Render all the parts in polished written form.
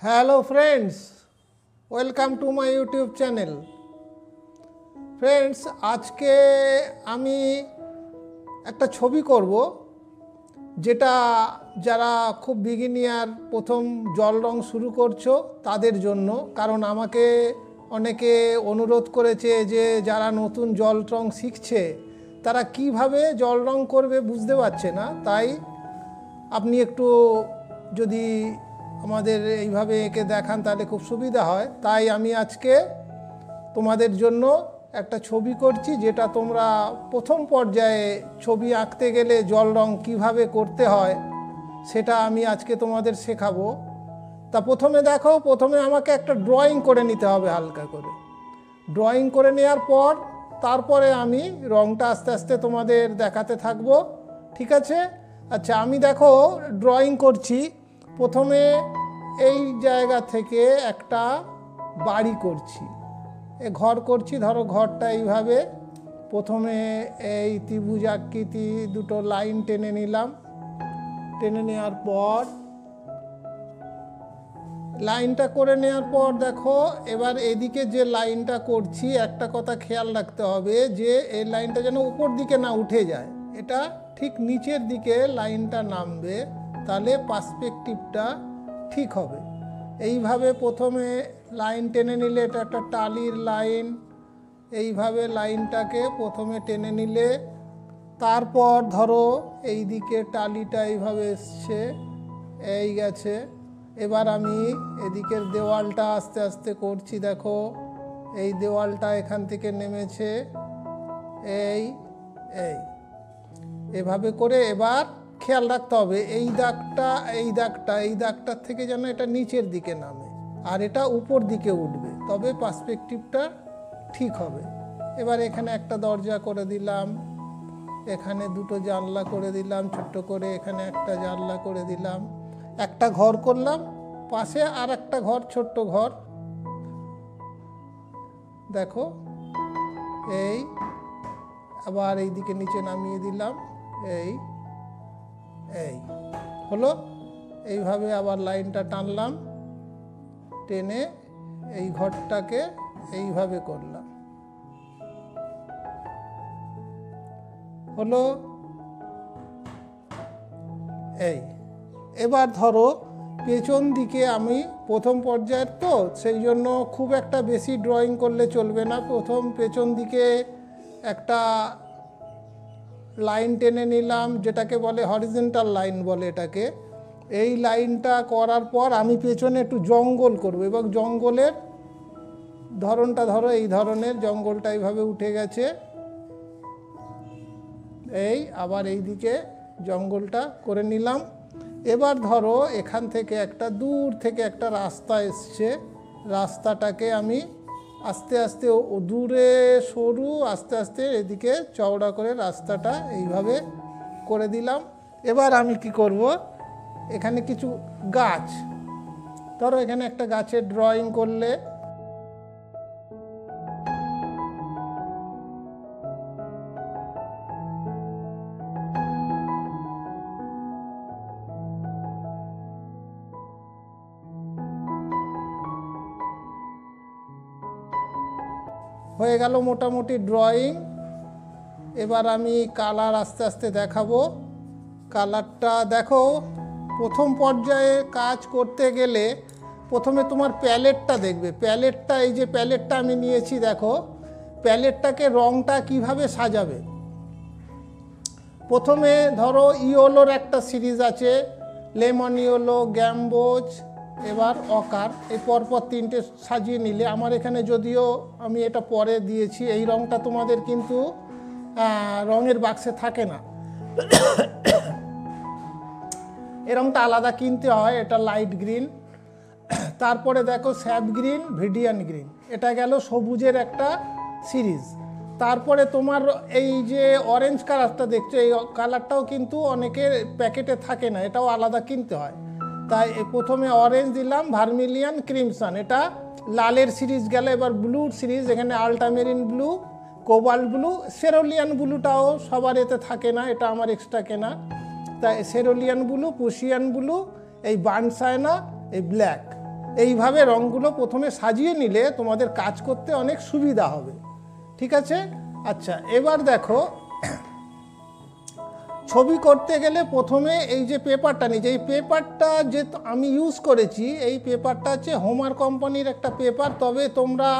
Hello friends, welcome to my YouTube channel. Friends, আজকে আমি একটা ছবি করব যেটা যারা খুব বিগিনিয়ার, প্রথম জল রং শুরু করছো তাদের জন্য। কারণ আমাকে অনেকে অনুরোধ করেছে যে যারা নতুন জল রং শিখছে তারা কিভাবে জল রং করবে বুঝতে পারছে না, তাই আপনি একটু যদি আমাদের এইভাবে এঁকে দেখান তাহলে খুব সুবিধা হয়। তাই আমি আজকে তোমাদের জন্য একটা ছবি করছি, যেটা তোমরা প্রথম পর্যায়ে ছবি আঁকতে গেলে জল রং কীভাবে করতে হয় সেটা আমি আজকে তোমাদের শেখাবো। তা প্রথমে দেখো, প্রথমে আমাকে একটা ড্রয়িং করে নিতে হবে হালকা করে। ড্রয়িং করে নেওয়ার পর তারপরে আমি রংটা আস্তে আস্তে তোমাদের দেখাতে থাকবো, ঠিক আছে? আচ্ছা, আমি দেখো ড্রয়িং করছি। প্রথমে এই জায়গা থেকে একটা বাড়ি করছি, ঘর করছি। ধরো ঘরটা এইভাবে প্রথমে এই ত্রিভুজ আকৃতি দুটো লাইন টেনে নিলাম। টেনে নেওয়ার পর লাইনটা করে নেওয়ার পর দেখো, এবার এদিকে যে লাইনটা করছি একটা কথা খেয়াল রাখতে হবে যে এই লাইনটা যেন উপর দিকে না উঠে যায়, এটা ঠিক নিচের দিকে লাইনটা নামবে, তাহলে পার্সপেক্টিভটা ঠিক হবে। এইভাবে প্রথমে লাইন টেনে নিলে, এটা একটা টালির লাইন, এইভাবে লাইনটাকে প্রথমে টেনে নিলে, তারপর ধরো এই দিকে টালিটা এইভাবে এসছে, এই গেছে। এবার আমি এদিকের দেওয়ালটা আস্তে আস্তে করছি। দেখো এই দেওয়ালটা এখান থেকে নেমেছে, এই এই এভাবে করে এবার খেয়াল রাখতে হবে এই দাগটার থেকে যেন এটা নিচের দিকে নামে আর এটা উপর দিকে উঠবে, তবে পার্সপেক্টিভটা ঠিক হবে। এবার এখানে একটা দরজা করে দিলাম, এখানে দুটো জানলা করে দিলাম ছোট্ট করে, এখানে একটা জানলা করে দিলাম, একটা ঘর করলাম, পাশে আর একটা ঘর, ছোট্ট ঘর। দেখো এই আবার এই দিকে নিচে নামিয়ে দিলাম, এই এই হলো। এইভাবে আবার লাইনটা টানলাম, টেনে এই ঘরটাকে এইভাবে করলাম, হলো এই। এবার ধরো পেছন দিকে আমি প্রথম পর্যায়ের তো, সেই জন্য খুব একটা বেশি ড্রয়িং করলে চলবে না। প্রথম পেছন দিকে একটা লাইন টেনে নিলাম, যেটাকে বলে হরিজন্টাল লাইন বলে এটাকে। এই লাইনটা করার পর আমি পেছনে একটু জঙ্গল করব, এবং জঙ্গলের ধরনটা ধরো এই ধরনের, জঙ্গলটা এইভাবে উঠে গেছে, এই আবার এই দিকে জঙ্গলটা করে নিলাম। এবার ধরো এখান থেকে একটা দূর থেকে একটা রাস্তা এসছে, রাস্তাটাকে আমি আস্তে আস্তে দূরে সরু, আস্তে আস্তে এদিকে চওড়া করে রাস্তাটা এইভাবে করে দিলাম। এবার আমি কি করব, এখানে কিছু গাছ, ধরো এখানে একটা গাছের ড্রয়িং করলে, হয়ে গেল মোটামুটি ড্রয়িং। এবার আমি কালার আস্তে আস্তে দেখাবো। কালারটা দেখো, প্রথম পর্যায়ে কাজ করতে গেলে প্রথমে তোমার প্যালেটটা দেখবে। প্যালেটটা, এই যে প্যালেটটা আমি নিয়েছি, দেখো প্যালেটটাকে রংটা কিভাবে সাজাবে। প্রথমে ধরো ইয়েলোর একটা সিরিজ আছে, লেমন ইয়েলো, গ্যাম্বোজ, এবার অকার, এই পরপর তিনটে সাজিয়ে নিলে, আমার এখানে যদিও আমি এটা পরে দিয়েছি, এই রংটা তোমাদের কিন্তু রঙের বাক্সে থাকে না, এই রংটা আলাদা কিনতে হয়, এটা লাইট গ্রিন। তারপরে দেখো স্যাপ গ্রিন, ভিডিয়ান গ্রিন, এটা গেল সবুজের একটা সিরিজ। তারপরে তোমার এই যে অরেঞ্জ কালারটা দেখছো, এই কালারটাও কিন্তু অনেকের প্যাকেটে থাকে না, এটাও আলাদা কিনতে হয়। তাই প্রথমে অরেঞ্জ দিলাম, ভার্মিলিয়ান, ক্রিমসন, এটা লালের সিরিজ গেল। এবার ব্লুর সিরিজ, এখানে আল্টামেরিন ব্লু, কোবাল্ট ব্লু, সেরোলিয়ান ব্লুটাও সবার এতে থাকে না, এটা আমার এক্সট্রা কেনা। তাই সেরোলিয়ান ব্লু, পুশিয়ান ব্লু, এই বার্নসাইনা, এই ব্ল্যাক, এইভাবে রঙগুলো প্রথমে সাজিয়ে নিলে তোমাদের কাজ করতে অনেক সুবিধা হবে। ঠিক আছে? আচ্ছা, এবার দেখো ছবি করতে গেলে প্রথমে এই যে পেপারটা নিয়েছি, এই পেপারটা যে আমি ইউজ করেছি, এই পেপারটা হচ্ছে হোমার কোম্পানির একটা পেপার। তবে তোমরা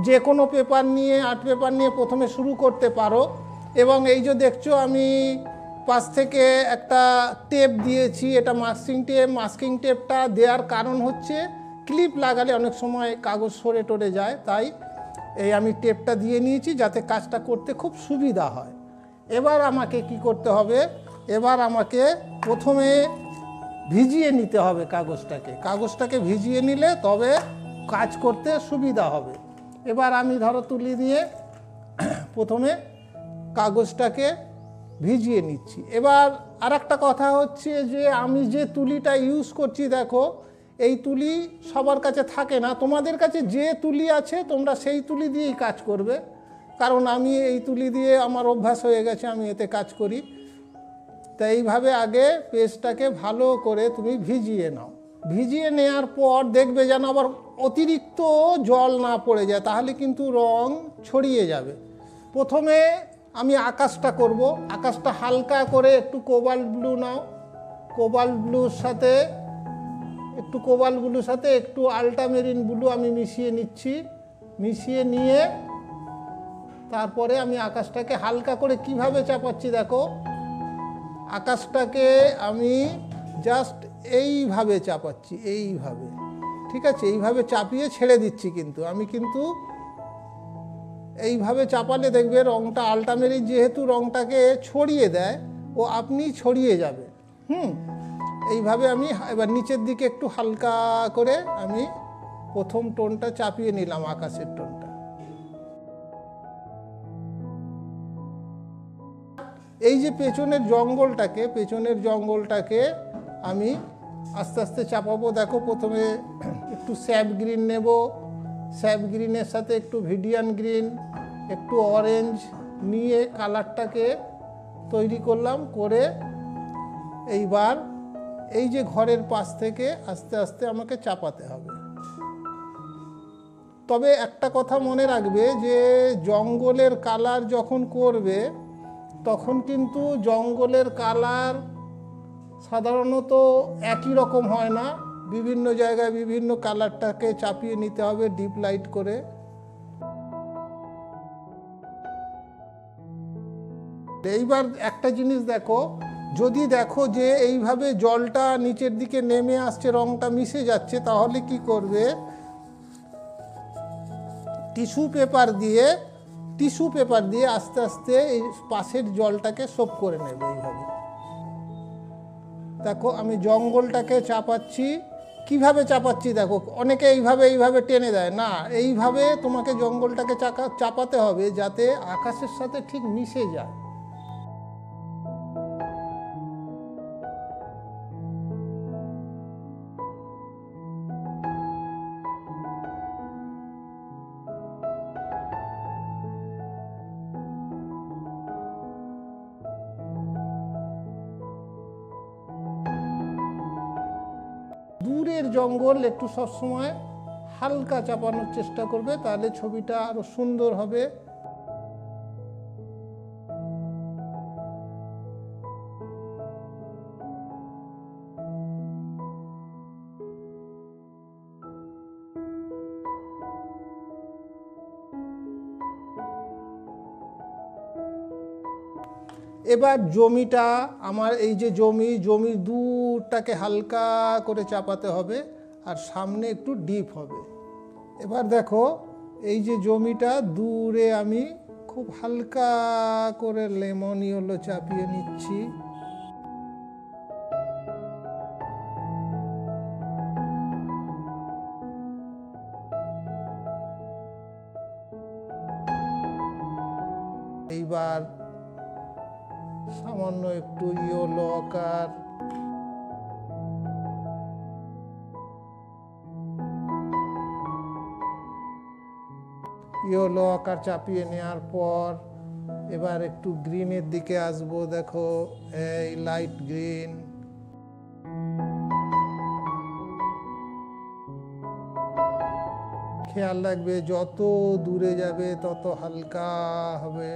যে কোনো পেপার নিয়ে, আর্ট পেপার নিয়ে প্রথমে শুরু করতে পারো। এবং এই যে দেখছো আমি পাশ থেকে একটা টেপ দিয়েছি, এটা মাস্কিং টেপ। মাস্কিং টেপটা দেওয়ার কারণ হচ্ছে ক্লিপ লাগালে অনেক সময় কাগজ সরে টরে যায়, তাই এই আমি টেপটা দিয়ে নিয়েছি যাতে কাজটা করতে খুব সুবিধা হয়। এবার আমাকে কি করতে হবে, এবার আমাকে প্রথমে ভিজিয়ে নিতে হবে কাগজটাকে ভিজিয়ে নিলে তবে কাজ করতে সুবিধা হবে। এবার আমি ধরো তুলি দিয়ে প্রথমে কাগজটাকে ভিজিয়ে নিচ্ছি। এবার আর একটা কথা হচ্ছে যে আমি যে তুলিটা ইউজ করছি, দেখো এই তুলি সবার কাছে থাকে না, তোমাদের কাছে যে তুলি আছে তোমরা সেই তুলি দিয়েই কাজ করবে, কারণ আমি এই তুলি দিয়ে আমার অভ্যাস হয়ে গেছে, আমি এতে কাজ করি। তাই এইভাবে আগে পেজটাকে ভালো করে তুমি ভিজিয়ে নাও। ভিজিয়ে নেওয়ার পর দেখবে যেন আবার অতিরিক্ত জল না পড়ে যায়, তাহলে কিন্তু রং ছড়িয়ে যাবে। প্রথমে আমি আকাশটা করব। আকাশটা হালকা করে একটু কোবাল্ট ব্লু নাও, কোবাল্ট ব্লুর সাথে একটু আল্ট্রামেরিন ব্লু আমি মিশিয়ে নিচ্ছি। মিশিয়ে নিয়ে তারপরে আমি আকাশটাকে হালকা করে কিভাবে চাপাচ্ছি, দেখো আকাশটাকে আমি জাস্ট এইভাবে চাপাচ্ছি, এইভাবে। ঠিক আছে? এইভাবে চাপিয়ে ছেড়ে দিচ্ছি, কিন্তু আমি এইভাবে চাপালে দেখবে রংটা আল্ট্রামেরিন যেহেতু রংটাকে ছড়িয়ে দেয়, ও আপনি ছড়িয়ে যাবে। এইভাবে আমি এবার নিচের দিকে একটু হালকা করে আমি প্রথম টোনটা চাপিয়ে নিলাম, আকাশের টোনটা। এই যে পেছনের জঙ্গলটাকে আমি আস্তে আস্তে চাপাবো। দেখো প্রথমে একটু স্যাপ গ্রিন নেব, স্যাপ গ্রিনের সাথে একটু ভিডিয়ান গ্রিন, একটু অরেঞ্জ নিয়ে কালারটাকে তৈরি করলাম। করে এইবার এই যে ঘরের পাশ থেকে আস্তে আস্তে আমাকে চাপাতে হবে। তবে একটা কথা মনে রাখবে যে জঙ্গলের কালার যখন করবে তখন কিন্তু জঙ্গলের কালার সাধারণত একই রকম হয় না, বিভিন্ন জায়গায় বিভিন্ন কালারটাকে চাপিয়ে নিতে হবে ডিপ লাইট করে। এইবার একটা জিনিস দেখো, যদি দেখো যে এইভাবে জলটা নিচের দিকে নেমে আসছে, রংটা মিশে যাচ্ছে, তাহলে কি করবে, টিস্যু পেপার দিয়ে আস্তে আস্তে এই পাশের জলটাকে সোপ করে নেবে। এইভাবে দেখো আমি জঙ্গলটাকে চাপাচ্ছি, কিভাবে চাপাচ্ছি দেখো, অনেকে এইভাবে টেনে দেয় না, এইভাবে তোমাকে জঙ্গলটাকে চাপাতে হবে যাতে আকাশের সাথে ঠিক মিশে যায়। দূরের জঙ্গল একটু সবসময় হালকা চাপানোর চেষ্টা করবে, তাহলে ছবিটা আরো সুন্দর হবে। এবার জমিটা আমার এই যে জমির দূরটাকে হালকা করে চাপাতে হবে আর সামনে একটু ডিপ হবে। এবার দেখো এই যে জমিটা দূরে আমি খুব হালকা করে লেমন ইয়েলো চাপিয়ে নিচ্ছি। এইবার সামান্য একটু ইয়েলো আকার চাপিয়ে নেওয়ার পর এবার একটু গ্রিনের দিকে আসবো। দেখো এই লাইট গ্রিন, খেয়াল রাখবে যত দূরে যাবে তত হালকা হবে।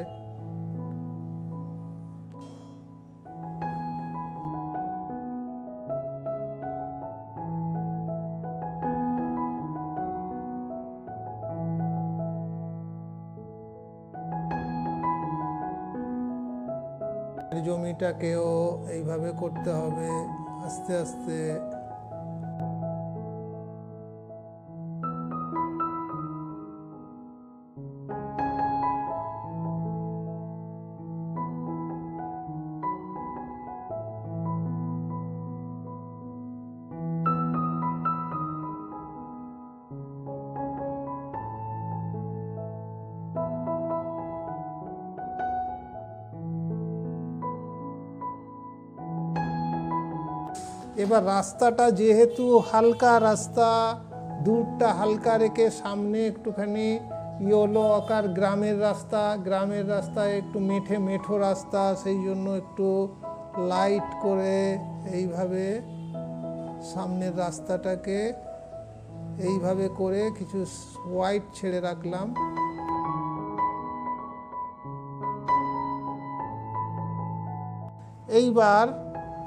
জমিটাকেও এইভাবে করতে হবে আস্তে আস্তে। এবার রাস্তাটা যেহেতু হালকা রাস্তা, দূরটা হালকা রেখে সামনে একটুখানি ইয়েলো আকার গ্রামের রাস্তায় একটু মেঠো রাস্তা, সেই জন্য একটু লাইট করে এইভাবে সামনের রাস্তাটাকে এইভাবে করে কিছু হোয়াইট ছেড়ে রাখলাম। এইবার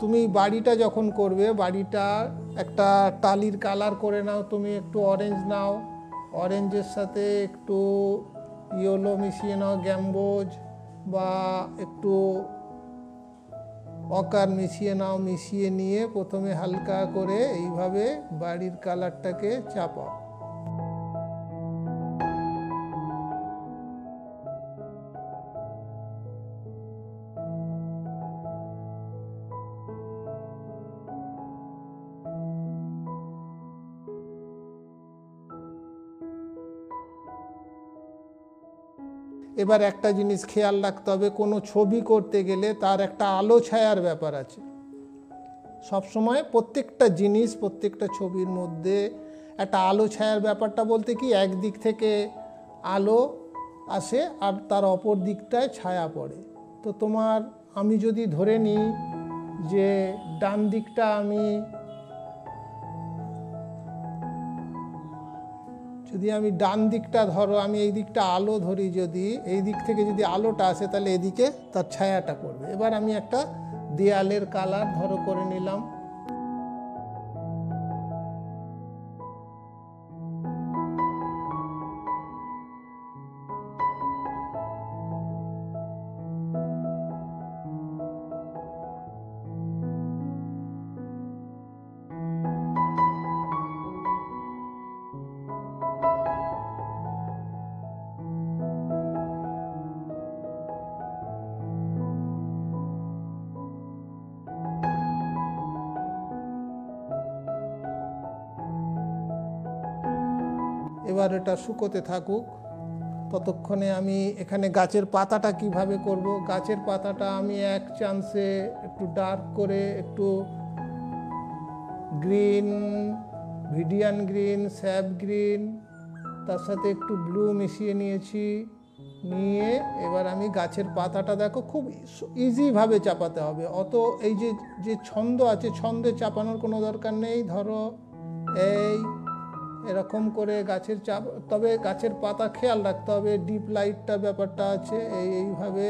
তুমি বাড়িটা যখন করবে, বাড়িটা একটা টালির কালার করে নাও। তুমি একটু অরেঞ্জ নাও, অরেঞ্জের সাথে একটু ইয়েলো মিশিয়ে নাও, গ্যাম্বোজ বা একটু অকার মিশিয়ে নাও। মিশিয়ে নিয়ে প্রথমে হালকা করে এইভাবে বাড়ির কালারটাকে চাপাও। এবার একটা জিনিস খেয়াল রাখতে হবে, কোনো ছবি করতে গেলে তার একটা আলো ছায়ার ব্যাপার আছে। সবসময় প্রত্যেকটা জিনিস, প্রত্যেকটা ছবির মধ্যে একটা আলো ছায়ার ব্যাপারটা বলতে কি, একদিক থেকে আলো আসে আর তার অপর দিকটায় ছায়া পড়ে। তো আমি যদি ধরে নিই যে ডান দিকটা আমি ডান দিকটা ধরো, আমি এই দিকটা আলো ধরি, যদি এই দিক থেকে যদি আলোটা আসে তাহলে এদিকে তার ছায়াটা পড়বে। এবার আমি একটা দেয়ালের কালার ধরো করে নিলাম। এবার এটা শুকোতে থাকুক। ততক্ষণে আমি এখানে গাছের পাতাটা কিভাবে করব, গাছের পাতাটা আমি এক চান্সে একটু ডার্ক করে একটু গ্রিন, ভিডিয়ান গ্রিন, স্যাপ গ্রিন, তার সাথে একটু ব্লু মিশিয়ে নিয়েছি। নিয়ে এবার আমি গাছের পাতাটা দেখো খুব ইজিভাবে চাপাতে হবে। অত এই যে ছন্দ আছে, ছন্দে চাপানোর কোনো দরকার নেই। ধরো এরকম করে গাছের তবে গাছের পাতা খেয়াল রাখতে হবে, ডিপ লাইটটা ব্যাপারটা আছে। এইভাবে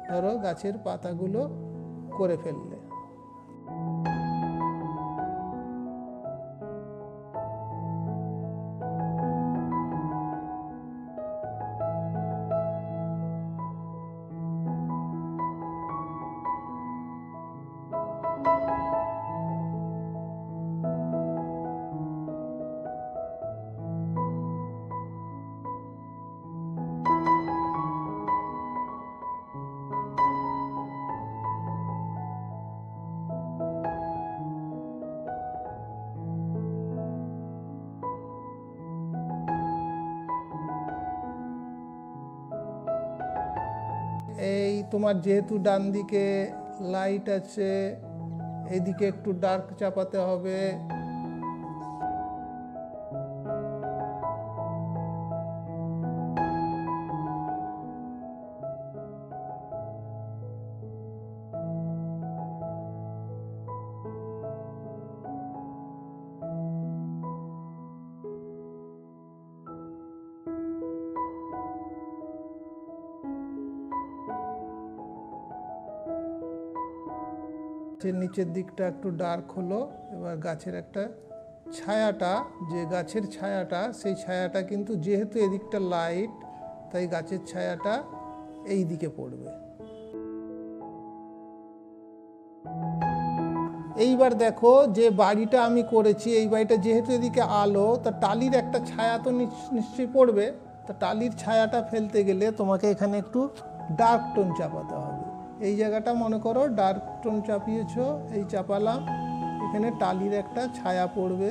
ধরো গাছের পাতাগুলো করে ফেললে। এই তোমার যেহেতু ডান দিকে লাইট আছে, এইদিকে একটু ডার্ক চাপাতে হবে। নিচের দিকটা একটু ডার্ক হলো। এবার গাছের একটা ছায়াটা, যে গাছের ছায়াটা, সেই ছায়াটা কিন্তু যেহেতু এদিকটা লাইট, তাই গাছের ছায়াটা এই দিকে পড়বে। এইবার দেখো যে বাড়িটা আমি করেছি, এই বাড়িটা যেহেতু এদিকে আলো, তা টালির একটা ছায়া তো নিশ্চয়ই পড়বে। তা টালির ছায়াটা ফেলতে গেলে তোমাকে এখানে একটু ডার্ক টোন চাপাতে হবে। এই জায়গাটা মনে করো ডার্ক টোন চাপিয়েছো, এই চাপালাম, এখানে টালির একটা ছায়া পড়বে।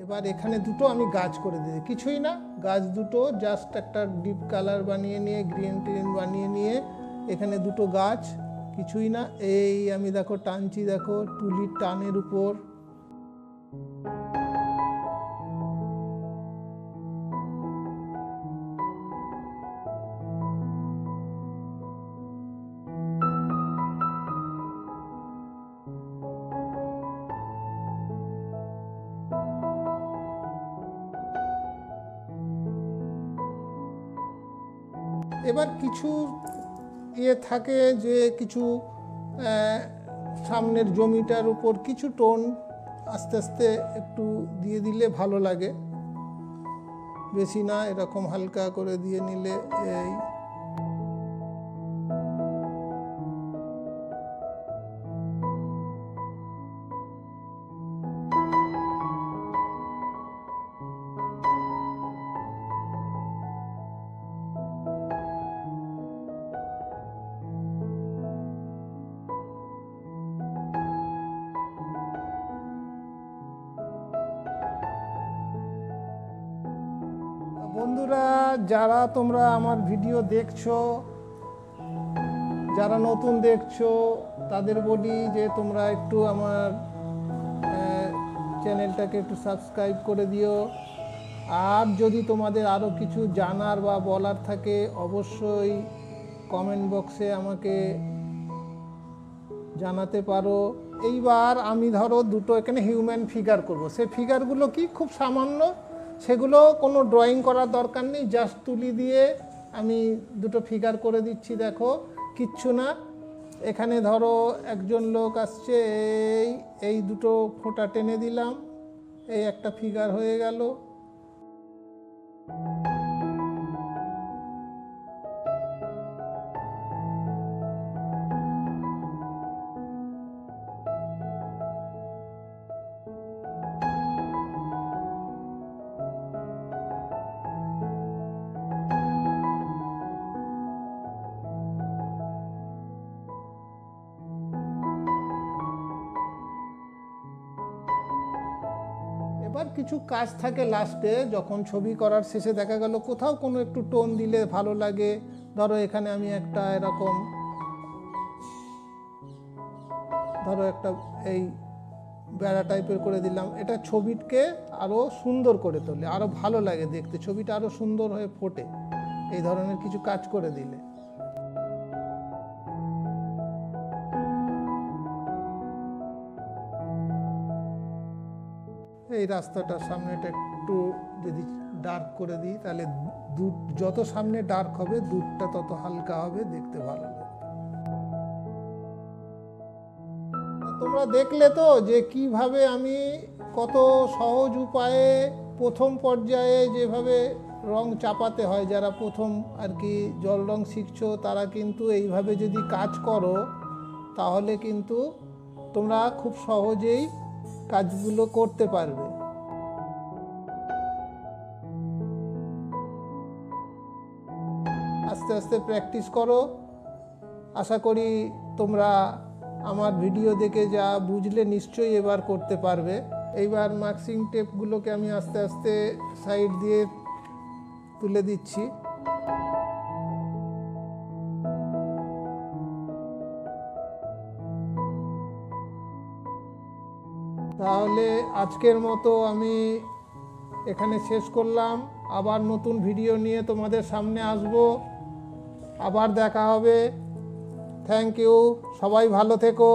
এবার এখানে দুটো আমি গাছ করে দিই, কিছুই না, গাছ দুটো জাস্ট একটা ডিপ কালার বানিয়ে নিয়ে, গ্রিন টিন বানিয়ে নিয়ে এখানে দুটো গাছ, কিছুই না। এই আমি দেখো টানছি, দেখো তুলির টানের উপর। এবার কিছু থাকে যে কিছু সামনের জমিটার উপর কিছু টোন আস্তে আস্তে একটু দিয়ে দিলে ভালো লাগে, বেশি না, এরকম হালকা করে দিয়ে নিলে এই বন্ধুরা, যারা তোমরা আমার ভিডিও দেখছো, যারা নতুন দেখছো, তাদের বলি যে তোমরা একটু আমার চ্যানেলটাকে একটু সাবস্ক্রাইব করে দিও। আর যদি তোমাদের আরও কিছু জানার বা বলার থাকে, অবশ্যই কমেন্ট বক্সে আমাকে জানাতে পারো। এইবার আমি ধরো দুটো এখানে হিউম্যান ফিগার করব। সেই ফিগারগুলো কি খুব সামান্য, সেগুলো কোনো ড্রয়িং করার দরকার নেই, জাস্ট তুলি দিয়ে আমি দুটো ফিগার করে দিচ্ছি। দেখো কিচ্ছু না, এখানে ধরো একজন লোক আসছে, এই দুটো ফোঁটা টেনে দিলাম, এই একটা ফিগার হয়ে গেল। এবার কিছু কাজ থাকে লাস্টে, যখন ছবি করার শেষে দেখা গেল কোথাও কোনো একটু টোন দিলে ভালো লাগে। ধরো এখানে আমি একটা এরকম, ধরো একটা এই বেড়া টাইপের করে দিলাম, এটা ছবিকে আরও সুন্দর করে তোলে, আরও ভালো লাগে দেখতে, ছবিটা আরও সুন্দর হয়ে ফোটে এই ধরনের কিছু কাজ করে দিলে। এই রাস্তাটার সামনেটা একটু যদি ডার্ক করে দিই, তাহলে দুধ যত সামনে ডার্ক হবে দুধটা তত হালকা হবে, দেখতে ভালো লাগবে। তোমরা দেখলে তো যে কিভাবে আমি কত সহজ উপায়ে প্রথম পর্যায়ে যেভাবে রং চাপাতে হয়, যারা প্রথম আর কি জল রং শিখছো তারা কিন্তু এইভাবে যদি কাজ করো তাহলে কিন্তু তোমরা খুব সহজেই কাজগুলো করতে পারবে। আস্তে আস্তে প্র্যাকটিস করো, আশা করি তোমরা আমার ভিডিও দেখে যা বুঝলে নিশ্চয়ই এবার করতে পারবে। এইবার মাস্কিং টেপগুলোকে আমি আস্তে আস্তে সাইড দিয়ে তুলে দিচ্ছি। তাহলে আজকের মতো আমি এখানে শেষ করলাম। আবার নতুন ভিডিও নিয়ে তোমাদের সামনে আসব, আবার দেখা হবে। থ্যাংক ইউ, সবাই ভালো থেকো।